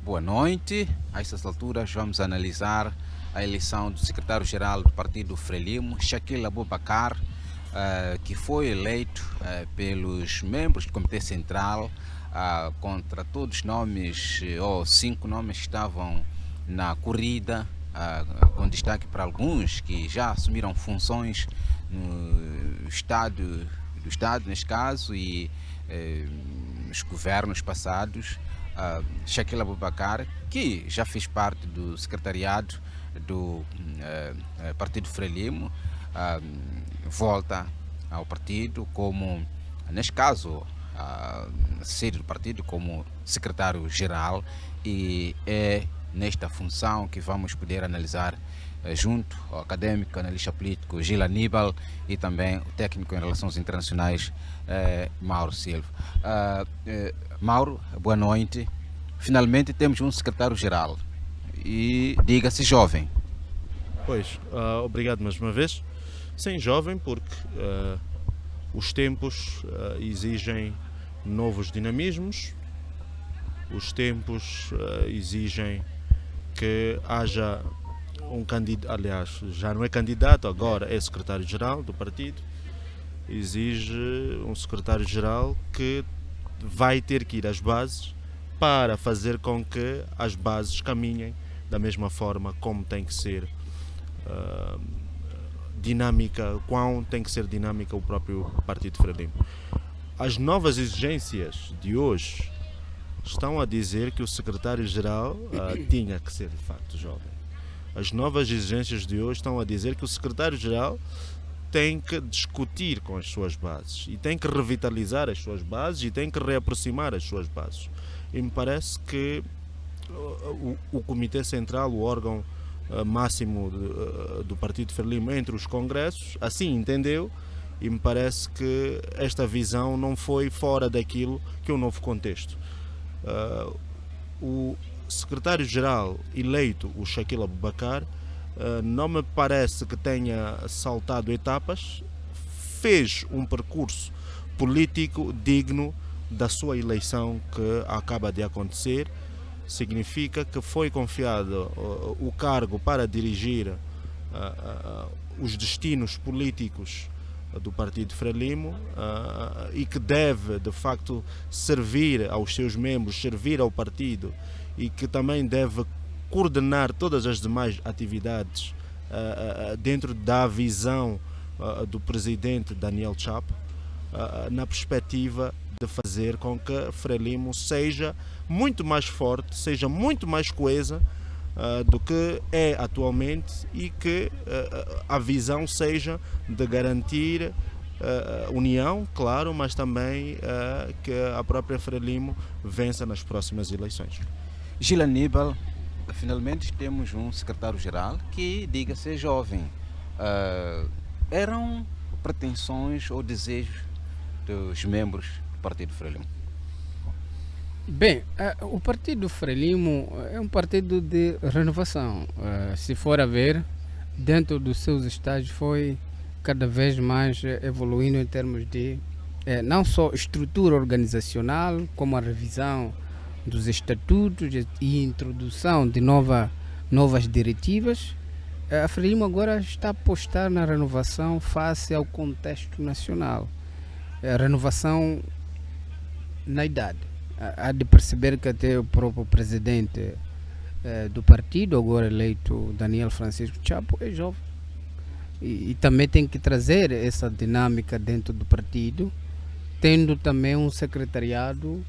Boa noite. A essas alturas vamos analisar a eleição do secretário-geral do partido Frelimo, Shakil Abubakar, que foi eleito pelos membros do Comitê Central contra todos os nomes, ou 5 nomes que estavam na corrida, com destaque para alguns que já assumiram funções no Estado, neste caso, e nos governos passados. Shakil Abubakar, que já fez parte do secretariado do Partido Frelimo, volta ao partido como, neste caso, sede do partido como secretário-geral, e é nesta função que vamos poder analisar junto ao académico, analista político Gil Aníbal e também o técnico em relações internacionais Mauro Silva. Mauro, boa noite. Finalmente temos um secretário-geral e diga-se jovem. Pois, obrigado mais uma vez. Sim, jovem, porque os tempos exigem novos dinamismos, os tempos exigem que haja um candidato, aliás, já não é candidato, agora é secretário-geral do partido, exige um secretário-geral que vai ter que ir às bases para fazer com que as bases caminhem da mesma forma como tem que ser dinâmica, quão tem que ser dinâmica o próprio Partido Frelimo. As novas exigências de hoje estão a dizer que o secretário-geral tinha que ser de facto jovem. As novas exigências de hoje estão a dizer que o secretário-geral tem que discutir com as suas bases e tem que revitalizar as suas bases e tem que reaproximar as suas bases. E me parece que o Comitê Central, o órgão máximo do Partido Frelimo entre os congressos, assim entendeu, e me parece que esta visão não foi fora daquilo que é o novo contexto. O secretário-geral eleito, o Shakil Abubakar, não me parece que tenha saltado etapas, fez um percurso político digno da sua eleição que acaba de acontecer. Significa que foi confiado o cargo para dirigir os destinos políticos do Partido Frelimo e que deve de facto servir aos seus membros, servir ao partido, e que também deve coordenar todas as demais atividades dentro da visão do presidente Daniel Chapo, na perspectiva de fazer com que Frelimo seja muito mais forte, seja muito mais coesa do que é atualmente, e que a visão seja de garantir união, claro, mas também que a própria Frelimo vença nas próximas eleições. Gil Aníbal, finalmente temos um secretário-geral que, diga-se, jovem. Eram pretensões ou desejos dos membros do Partido Frelimo? Bem, o Partido Frelimo é um partido de renovação. Se for a ver, dentro dos seus estágios foi cada vez mais evoluindo em termos de não só estrutura organizacional, como a revisão dos estatutos e introdução de novas diretivas. A Frelimo agora está a apostar na renovação face ao contexto nacional. A renovação na idade. Há de perceber que até o próprio presidente do partido, agora eleito, Daniel Francisco Chapo, é jovem. E também tem que trazer essa dinâmica dentro do partido, tendo também um secretariado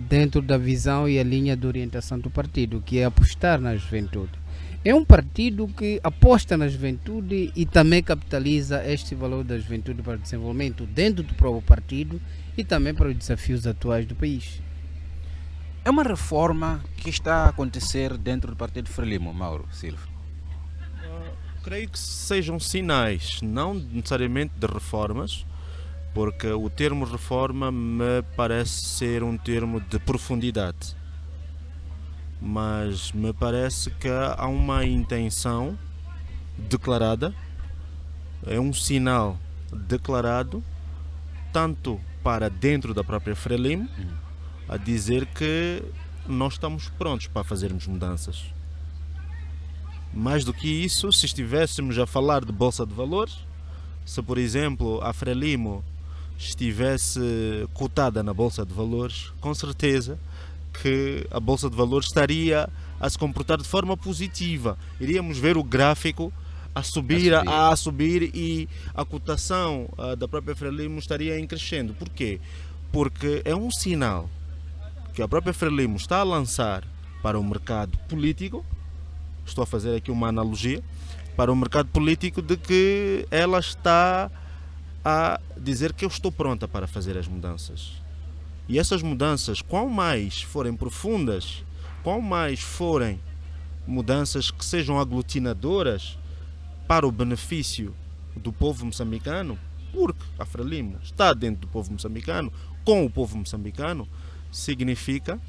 dentro da visão e a linha de orientação do partido, que é apostar na juventude. É um partido que aposta na juventude e também capitaliza este valor da juventude para o desenvolvimento dentro do próprio partido e também para os desafios atuais do país. É uma reforma que está a acontecer dentro do Partido Frelimo, Mauro Silva? Creio que sejam sinais, não necessariamente de reformas, porque o termo reforma me parece ser um termo de profundidade. Mas me parece que há uma intenção declarada, é um sinal declarado, tanto para dentro da própria Frelimo, a dizer que nós estamos prontos para fazermos mudanças. Mais do que isso, se estivéssemos a falar de Bolsa de Valores, se por exemplo a Frelimo estivesse cotada na Bolsa de Valores, com certeza que a Bolsa de Valores estaria a se comportar de forma positiva. Iríamos ver o gráfico a subir e a cotação da própria Frelimo estaria em crescendo. Porquê? Porque é um sinal que a própria Frelimo está a lançar para o mercado político. Estou a fazer aqui uma analogia para o mercado político de que ela está a dizer que eu estou pronta para fazer as mudanças. E essas mudanças, quão mais forem profundas, quão mais forem mudanças que sejam aglutinadoras para o benefício do povo moçambicano, porque a Frelimo está dentro do povo moçambicano, com o povo moçambicano, significa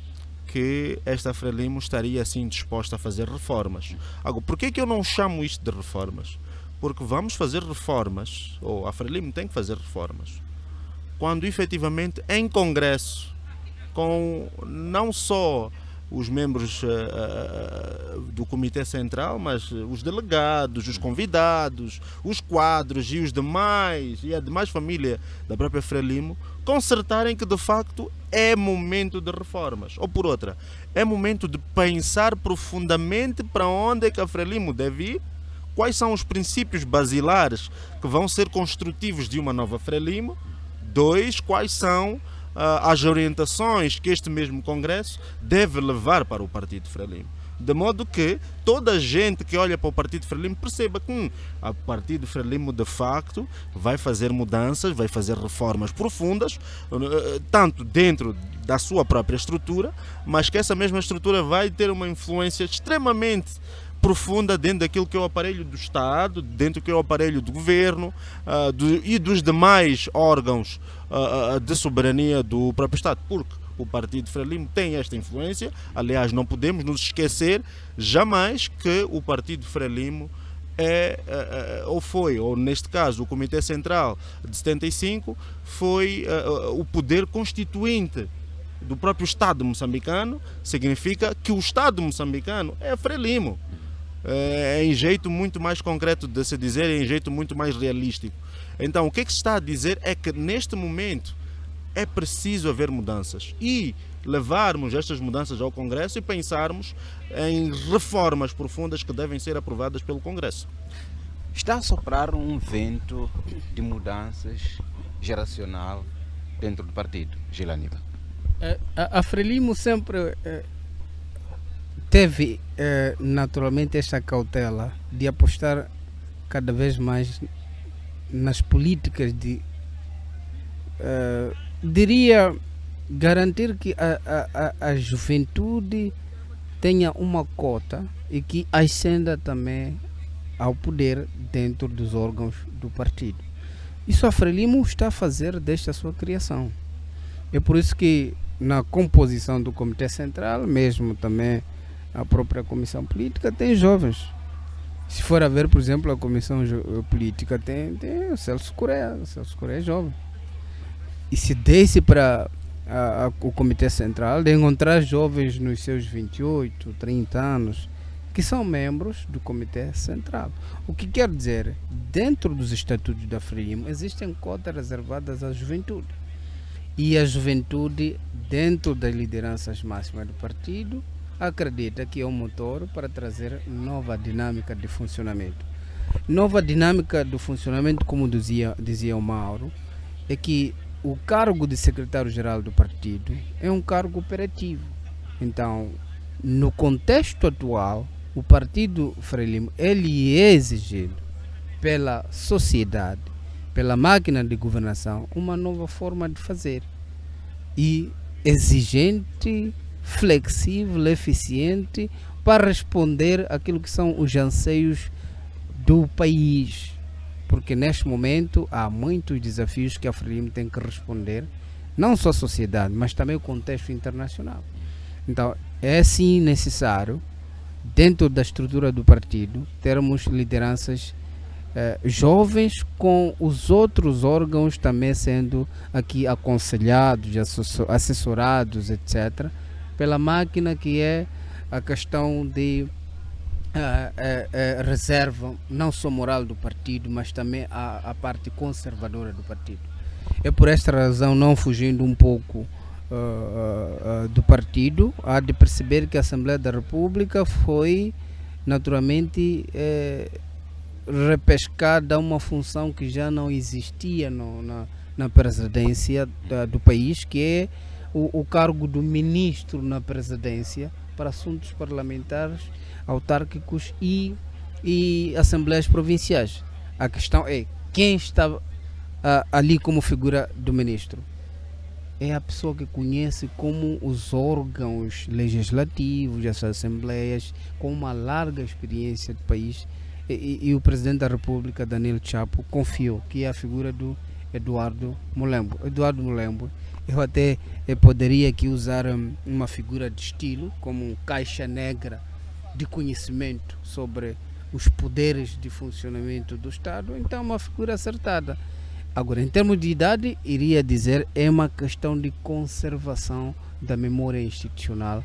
que esta Frelimo estaria assim disposta a fazer reformas. Agora, por que eu não chamo isto de reformas? Porque vamos fazer reformas, ou a Frelimo tem que fazer reformas, quando efetivamente em congresso, com não só os membros do Comitê Central, mas os delegados, os convidados, os quadros e a demais família da própria Frelimo consertarem que de facto é momento de reformas. Ou por outra, é momento de pensar profundamente para onde é que a Frelimo deve ir, quais são os princípios basilares que vão ser construtivos de uma nova Frelimo. 2, quais são as orientações que este mesmo Congresso deve levar para o Partido Frelimo. De modo que toda a gente que olha para o Partido Frelimo perceba que o Partido Frelimo de facto vai fazer mudanças, vai fazer reformas profundas, tanto dentro da sua própria estrutura, mas que essa mesma estrutura vai ter uma influência extremamente profunda dentro daquilo que é o aparelho do Estado, dentro do que é o aparelho do Governo e dos demais órgãos de soberania do próprio Estado, porque o Partido Frelimo tem esta influência. Aliás, não podemos nos esquecer jamais que o Partido Frelimo ou neste caso o Comitê Central de 75 foi o poder constituinte do próprio Estado moçambicano. Significa que o Estado moçambicano é Frelimo. Em jeito muito mais concreto de se dizer, em jeito muito mais realístico. Então, o que se está a dizer é que neste momento é preciso haver mudanças e levarmos estas mudanças ao Congresso e pensarmos em reformas profundas que devem ser aprovadas pelo Congresso. Está a soprar um vento de mudanças geracional dentro do partido, Gilaniba? A Frelimo sempre teve naturalmente esta cautela de apostar cada vez mais nas políticas de diria garantir que a juventude tenha uma cota e que ascenda também ao poder dentro dos órgãos do partido. Isso a Frelimo está a fazer desde a sua criação. É por isso que na composição do Comitê Central, mesmo também a própria Comissão Política, tem jovens. Se for a ver, por exemplo, a Comissão Política tem o Celso Correia. O Celso Correia é jovem. E se desse para o Comitê Central de encontrar jovens nos seus 28, 30 anos que são membros do Comitê Central. O que quer dizer, dentro dos estatutos da Frelimo existem cotas reservadas à juventude. E a juventude, dentro das lideranças máximas do partido, acredita que é um motor para trazer nova dinâmica de funcionamento. Nova dinâmica do funcionamento, como dizia o Mauro, é que o cargo de secretário-geral do partido é um cargo operativo. Então, no contexto atual, o Partido Frelimo ele é exigido pela sociedade, pela máquina de governação, uma nova forma de fazer. E exigente, flexível, eficiente, para responder àquilo que são os anseios do país. Porque neste momento há muitos desafios que a Frelimo tem que responder, não só a sociedade, mas também o contexto internacional. Então é sim necessário, dentro da estrutura do partido, termos lideranças jovens, com os outros órgãos também sendo aqui aconselhados, assessorados, etc., pela máquina, que é a questão de reserva, não só moral do partido, mas também a parte conservadora do partido. É por esta razão, não fugindo um pouco do partido, há de perceber que a Assembleia da República foi naturalmente repescada uma função que já não existia na presidência do país, que é o cargo do ministro na presidência para assuntos parlamentares, autárquicos e assembleias provinciais. A questão é quem está ali como figura do ministro. É a pessoa que conhece como os órgãos legislativos, as assembleias, com uma larga experiência do país, e o presidente da República, Daniel Chapo, confiou, que é a figura do Eduardo Molembo. Eduardo Molembo, eu até poderia aqui usar uma figura de estilo, como caixa negra de conhecimento sobre os poderes de funcionamento do Estado, então é uma figura acertada. Agora, em termos de idade, iria dizer, é uma questão de conservação da memória institucional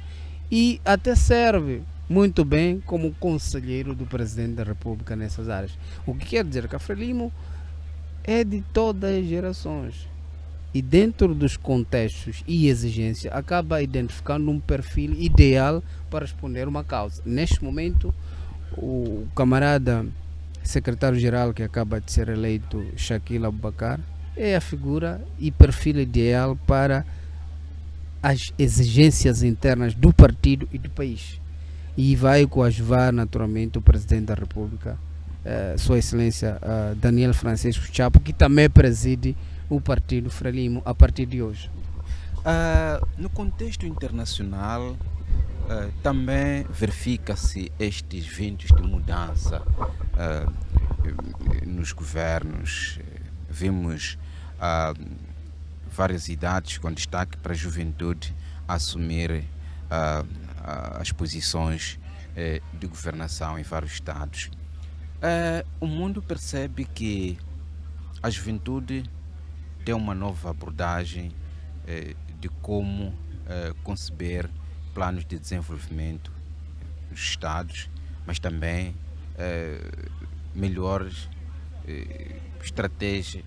e até serve muito bem como conselheiro do presidente da República nessas áreas. O que quer dizer que a Frelimo é de todas as gerações e, dentro dos contextos e exigências, acaba identificando um perfil ideal para responder uma causa. Neste momento, o camarada secretário-geral que acaba de ser eleito, Shakil Abubakar, é a figura e perfil ideal para as exigências internas do partido e do país. E vai coadjuvar naturalmente o presidente da República, Sua Excelência Daniel Francisco Chapo, que também preside o partido Frelimo a partir de hoje. No contexto internacional, também verifica-se estes ventos de mudança nos governos. Vimos várias idades com destaque para a juventude assumir as posições de governação em vários estados. O mundo percebe que a juventude tem uma nova abordagem de como conceber planos de desenvolvimento dos estados, mas também melhores estratégias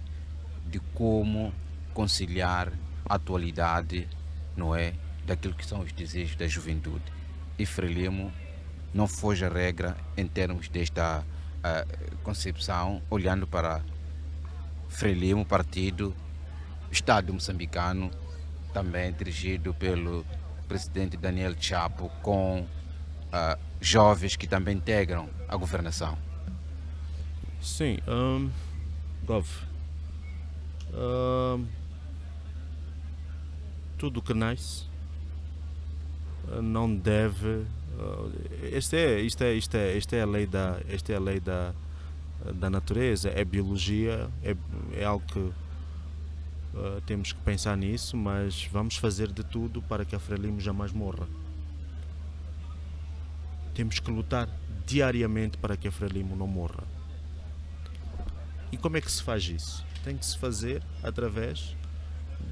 de como conciliar a atualidade, não é, daquilo que são os desejos da juventude. E Frelimo não foge a regra em termos desta concepção, olhando para Frelimo, partido Estado moçambicano, também dirigido pelo presidente Daniel Chapo, com jovens que também integram a governação. Sim, Gov, tudo que nasce não deve. Esta é a lei da natureza, é biologia, é algo que temos que pensar nisso, mas vamos fazer de tudo para que a Frelimo jamais morra. Temos que lutar diariamente para que a Frelimo não morra. E como é que se faz isso? Tem que se fazer através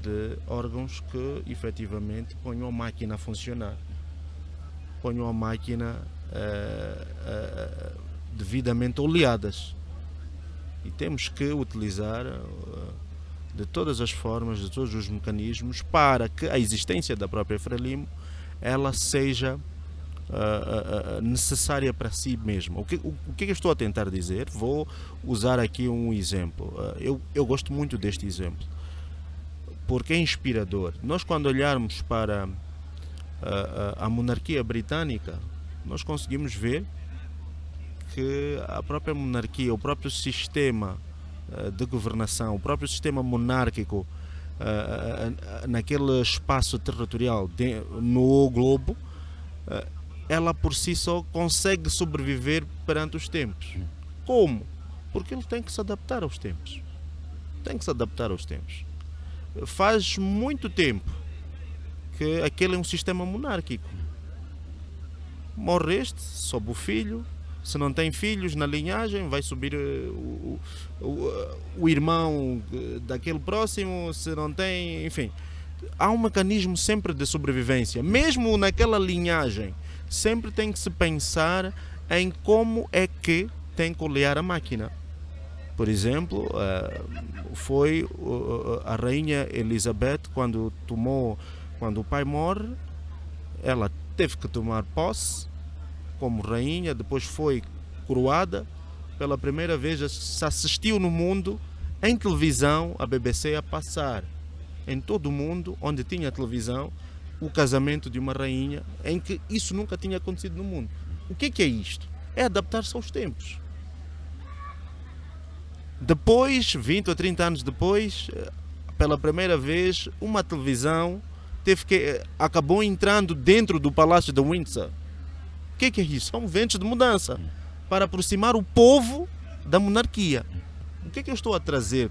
de órgãos que efetivamente ponham a máquina a funcionar, ponham a máquina devidamente oleadas. E temos que utilizar de todas as formas, de todos os mecanismos, para que a existência da própria Frelimo ela seja necessária para si mesma. O que eu estou a tentar dizer? Vou usar aqui um exemplo. Eu gosto muito deste exemplo, porque é inspirador. Nós, quando olharmos para a monarquia britânica, nós conseguimos ver que a própria monarquia, o próprio sistema de governação, o próprio sistema monárquico naquele espaço territorial no globo, ela por si só consegue sobreviver perante os tempos. Como? Porque ele tem que se adaptar aos tempos. Tem que se adaptar aos tempos. Faz muito tempo que aquele é um sistema monárquico. Morre este, sobe o filho. Se não tem filhos na linhagem, vai subir o irmão daquele próximo. Se não tem, enfim, há um mecanismo sempre de sobrevivência. Mesmo naquela linhagem, sempre tem que se pensar em como é que tem que olhar a máquina. Por exemplo, foi a rainha Elizabeth, quando o pai morre, ela teve que tomar posse como rainha, depois foi coroada. Pela primeira vez se assistiu no mundo, em televisão, a BBC a passar em todo o mundo onde tinha televisão o casamento de uma rainha, em que isso nunca tinha acontecido no mundo. O que é isto? É adaptar-se aos tempos. Depois, 20 ou 30 anos depois, pela primeira vez, uma televisão acabou entrando dentro do Palácio de Windsor. O que é isso? São ventos de mudança para aproximar o povo da monarquia. O que eu estou a trazer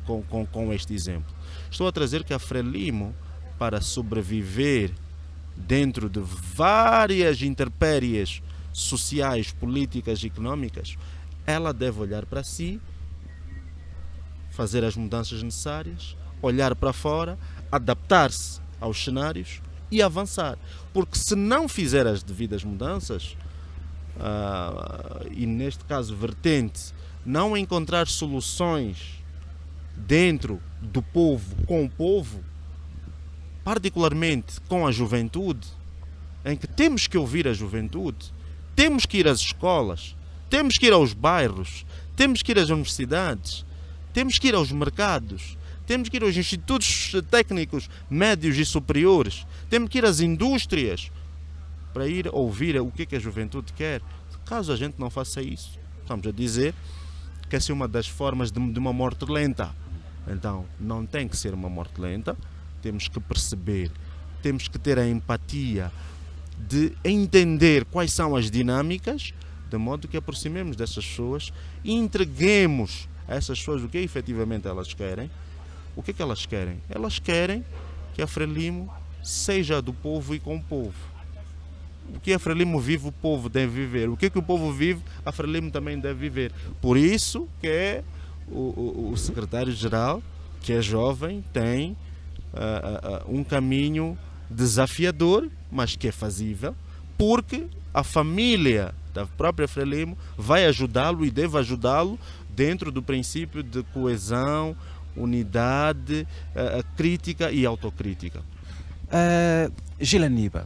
com este exemplo? Estou a trazer que a Frelimo, para sobreviver dentro de várias intempéries sociais, políticas e económicas, ela deve olhar para si, fazer as mudanças necessárias, olhar para fora, adaptar-se aos cenários e avançar. Porque se não fizer as devidas mudanças, e neste caso vertente, não encontrar soluções dentro do povo, com o povo, particularmente com a juventude, em que temos que ouvir a juventude, temos que ir às escolas, temos que ir aos bairros, temos que ir às universidades, temos que ir aos mercados, temos que ir aos institutos técnicos médios e superiores, temos que ir às indústrias para ir ouvir o que a juventude quer. Caso a gente não faça isso, estamos a dizer que essa é uma das formas de uma morte lenta. Então, não tem que ser uma morte lenta, temos que perceber, temos que ter a empatia de entender quais são as dinâmicas, de modo que aproximemos dessas pessoas e entreguemos a essas pessoas o que efetivamente elas querem. O que elas querem? Elas querem que a Frelimo seja do povo e com o povo. O que a Frelimo vive, o povo deve viver. O que o povo vive, a Frelimo também deve viver. Por isso que o secretário-geral, que é jovem, tem um caminho desafiador, mas que é fazível, porque a família da própria Frelimo vai ajudá-lo e deve ajudá-lo dentro do princípio de coesão, unidade, crítica e autocrítica. Gil Aníbal,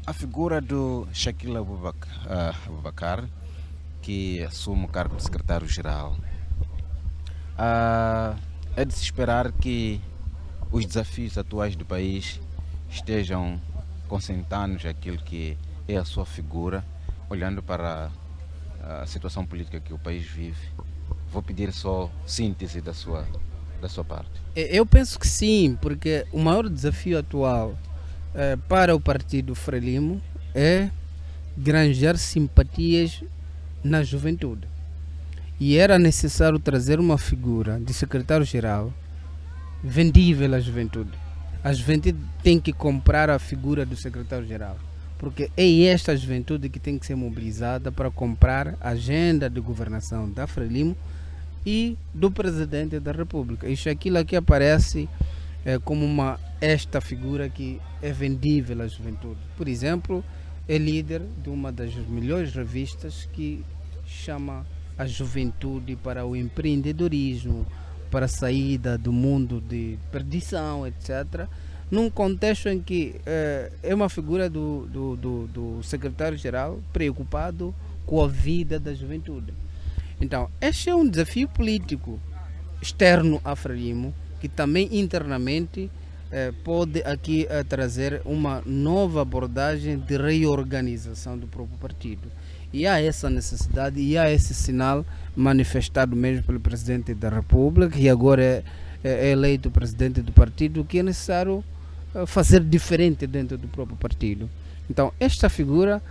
a figura do Shakil Abubakar, que assume o cargo de secretário-geral, é de se esperar que os desafios atuais do país estejam concentrados naquilo que é a sua figura, olhando para a situação política que o país vive. Vou pedir só síntese da sua parte. Eu penso que sim, porque o maior desafio atual para o partido Frelimo é granjar simpatias na juventude. E era necessário trazer uma figura de secretário-geral vendível à juventude. A juventude tem que comprar a figura do secretário-geral, porque é esta juventude que tem que ser mobilizada para comprar a agenda de governação da Frelimo e do presidente da República. Isso aquilo aqui aparece como esta figura que é vendível à juventude. Por exemplo, é líder de uma das melhores revistas que chama a juventude para o empreendedorismo, para a saída do mundo de perdição, etc. Num contexto em que é uma figura do secretário-geral preocupado com a vida da juventude. Então, este é um desafio político externo à Frelimo, que também internamente pode aqui trazer uma nova abordagem de reorganização do próprio partido. E há essa necessidade e há esse sinal manifestado mesmo pelo Presidente da República, que agora é eleito presidente do partido, que é necessário fazer diferente dentro do próprio partido. Então, esta figura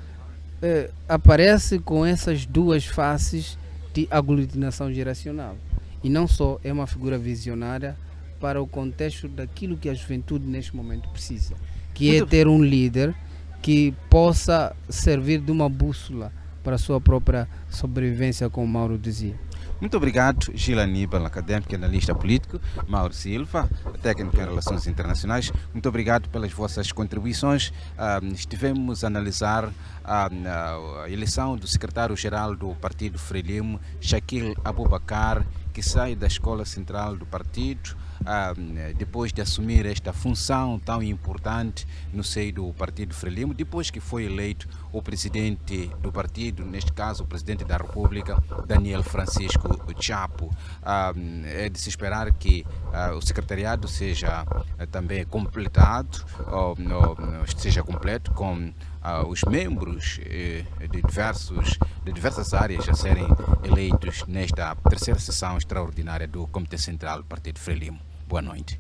aparece com essas duas faces de aglutinação geracional. E não só é uma figura visionária para o contexto daquilo que a juventude neste momento precisa, que é ter um líder que possa servir de uma bússola para a sua própria sobrevivência, como o Mauro dizia. Muito obrigado, Gil Aníbal, académico e analista político, Mauro Silva, técnico em relações internacionais. Muito obrigado pelas vossas contribuições. Estivemos a analisar a eleição do secretário-geral do Partido Frelimo, Shakil Abubakar, que sai da Escola Central do Partido, depois de assumir esta função tão importante no seio do Partido Frelimo, depois que foi eleito o presidente do partido, neste caso o presidente da República, Daniel Francisco Chapo. É de se esperar que o secretariado seja também completado, seja completo com os membros de diversas áreas a serem eleitos nesta terceira sessão extraordinária do Comitê Central do Partido Frelimo. Boa noite.